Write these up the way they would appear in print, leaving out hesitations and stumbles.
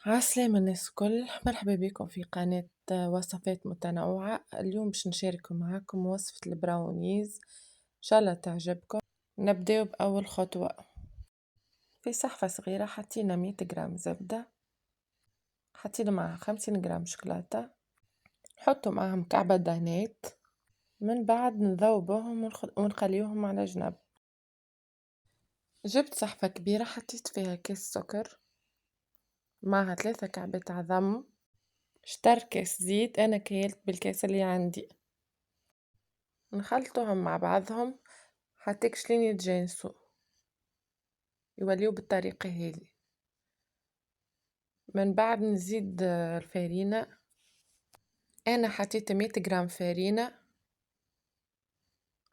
عسلامة الناس الكل، مرحبا بكم في قناة وصفات متنوعة. اليوم باش نشارك معاكم وصفة البراونيز، إن شاء الله تعجبكم. نبداو بأول خطوة. في صحفة صغيرة حطينا 100 جرام زبدة، حطينا معها 50 جرام شوكولاتة، نحطو معاهم مكعبة دهنات، من بعد نذوبوهم ونخليوهم على جنب. جبت صحفة كبيرة حطيت فيها كيس سكر معها 3 كعبات عظم، شتر كاس زيت، أنا كيلت بالكاس اللي عندي، نخلطوهم مع بعضهم حتى كشلين يتجانسوا يوليو بالطريقة هذه. من بعد نزيد الفارينة، أنا حطيت 100 جرام فارينة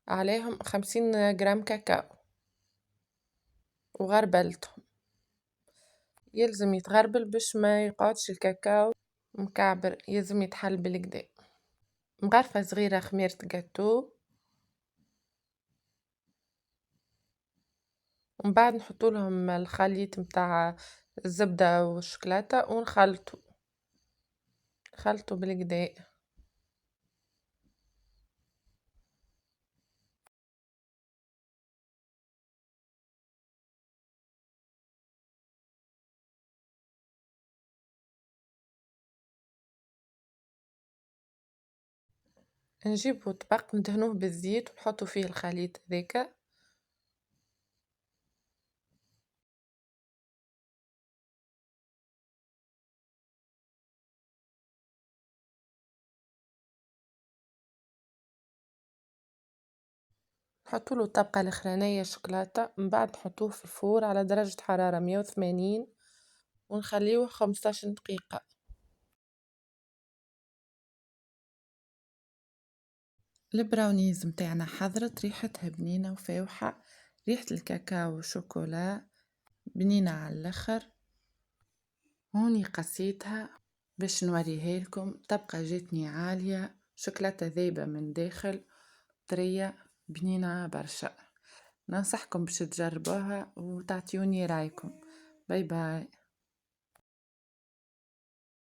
عليهم 50 جرام كاكاو وغربلتهم، يلزم يتغربل باش ما يقعدش الكاكاو مكعبر، يلزم يتحل بالكدا. مغرفة صغيرة خميرة جاتو، ومن بعد نحطو لهم الخليط متاع الزبدة والشوكولاتة ونخلطو بالكدا. نجيبو طبق ندهنوه بالزيت ونحطو فيه الخليط هذاكا، نحطوله الطبقة الاخرانية شوكولاتة، من بعد نحطوه في الفور على درجة حرارة 180 ونخليوه 15 دقيقة. البراونيز متاعنا حضرت، ريحتها بنينة وفاوحة، ريحة الكاكاو والشوكولا بنينة على الاخر. هوني قسيتها باش نوريها لكم، طبقة جاتني عالية، شوكولاتة ذايبة من داخل، طرية بنينة برشا. ننصحكم باش تجربوها وتعطيوني رايكم. باي باي.